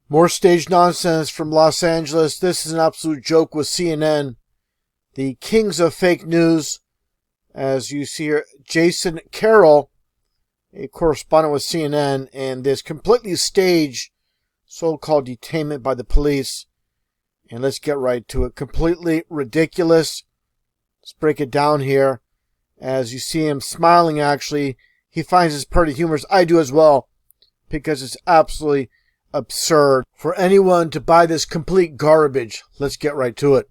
More stage nonsense from Los Angeles. This is an absolute joke with CNN. The kings of fake news. As you see here, Jason Carroll, a correspondent with CNN, and this completely staged so-called detainment by the police. And let's get right to it. Completely ridiculous. Let's break it down here. As you see him smiling, actually, he finds this pretty humorous. I do as well, because it's absolutely absurd for anyone to buy this complete garbage. Let's get right to it.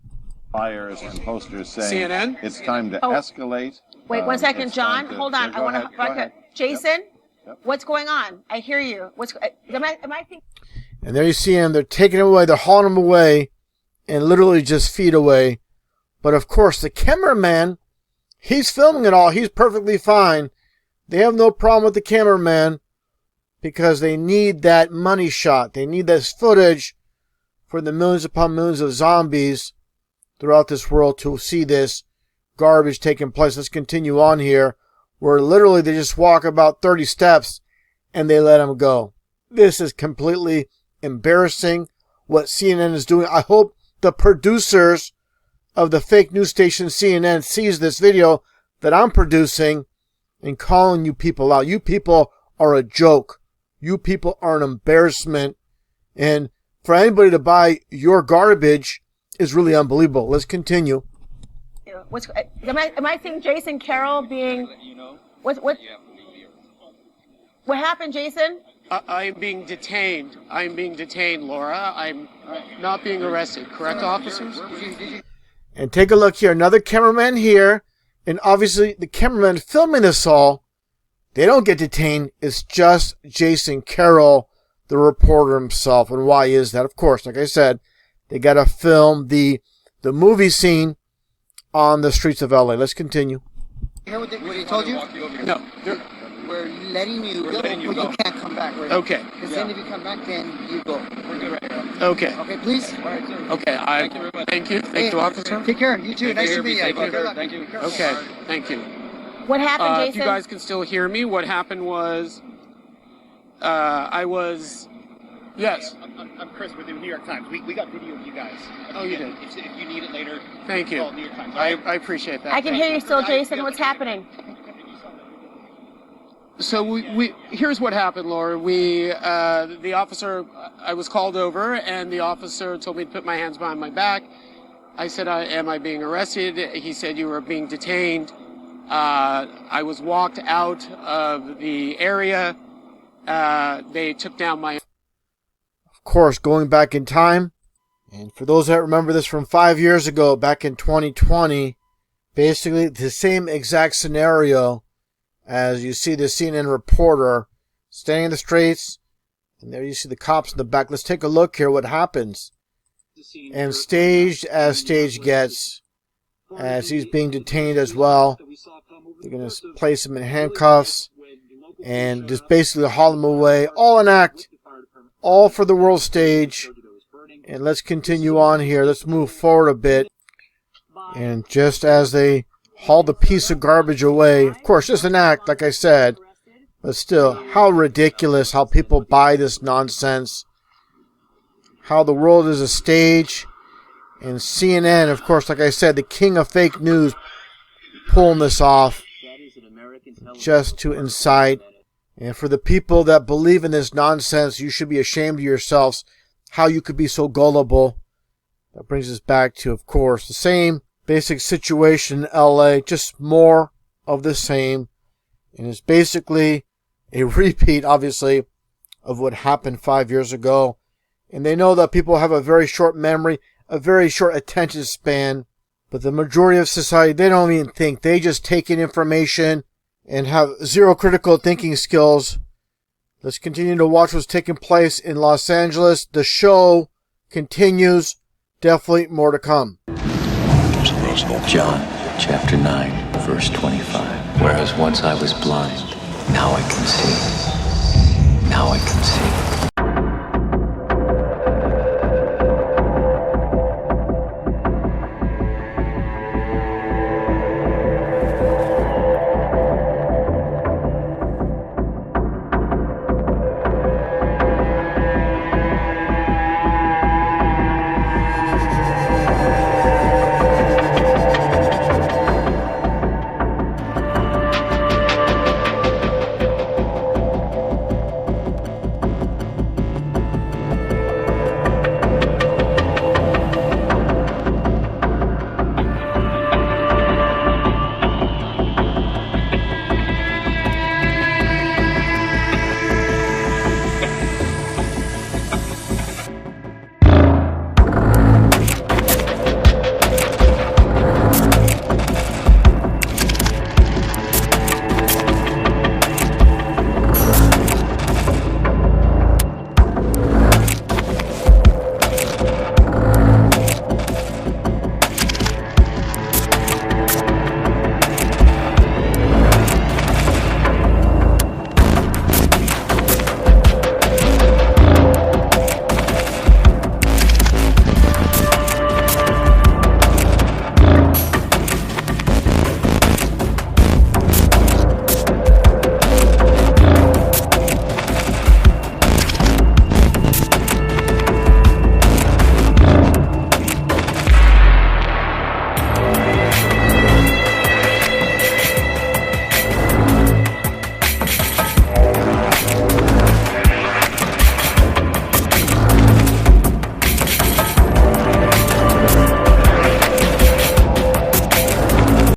Flyers and posters saying CNN? It's time to escalate. Wait 1 second, John. Hold on. I want to. Jason, Yep. What's going on? I hear you. Am I thinking? And there you see him. They're taking him away. They're hauling him away, and literally just feet away. But of course, the cameraman, he's filming it all. He's perfectly fine. They have no problem with the cameraman because they need that money shot. They need this footage for the millions upon millions of zombies throughout this world to see this garbage taking place. Let's continue on here, where literally they just walk about 30 steps and they let him go. This is completely embarrassing what CNN is doing. I hope the producers of the fake news station CNN sees this video that I'm producing and calling you people out. You people are a joke. You people are an embarrassment. And for anybody to buy your garbage is really unbelievable. Let's continue. Am I seeing Jason Carroll being? What happened, Jason? I'm being detained. I'm being detained, Laura. I'm not being arrested. Correct, officers? And take a look here. Another cameraman here. And obviously the cameraman filming this all, they don't get detained. It's just Jason Carroll, the reporter himself. And why is that? Of course, like I said, they got to film the movie scene on the streets of LA. Let's continue. You hear what he told you? No. We're letting you go, but you can't come back. Right Okay. Because then if you come back, then you go. We're good right now. Okay. Okay, please? Okay. Thank you. Thank you, officer. Take care. You too. Nice to meet you. Thank you. Okay. Thank you. What happened, Jason? If you guys can still hear me, what happened was, I was, yes. I'm Chris with the New York Times. We got video of you guys. Oh, you did? If you need it later, Thank you. call New York Times. I appreciate that. I can hear you still, Jason. What's happening? So we here's what happened, Laura. The officer, I was called over, and the officer told me to put my hands behind my back. I said, am I being arrested? He said, you were being detained. I was walked out of the area. They took down my... Of course, going back in time. And for those that remember this from 5 years ago, back in 2020, basically the same exact scenario as you see the CNN reporter standing in the streets, and there you see the cops in the back. Let's take a look here what happens. And staged as stage gets, as he's being detained as well. They're going to place him in handcuffs and just basically haul him away. All an act, all for the world stage. And let's continue on here. Let's move forward a bit. And just as they haul the piece of garbage away, of course, just an act, like I said, but still, how ridiculous how people buy this nonsense. How the world is a stage. And CNN, of course, like I said, the king of fake news, pulling this off just to incite. And for the people that believe in this nonsense, you should be ashamed of yourselves how you could be so gullible. That brings us back to, of course, the same basic situation in LA, just more of the same. And it's basically a repeat, obviously, of what happened 5 years ago. And they know that people have a very short memory, a very short attention span. But the majority of society, they don't even think. They just take in information and have zero critical thinking skills. Let's continue to watch what's taking place in Los Angeles. The show continues. Definitely more to come. John chapter 9, verse 25. Whereas once I was blind, now I can see. Now I can see.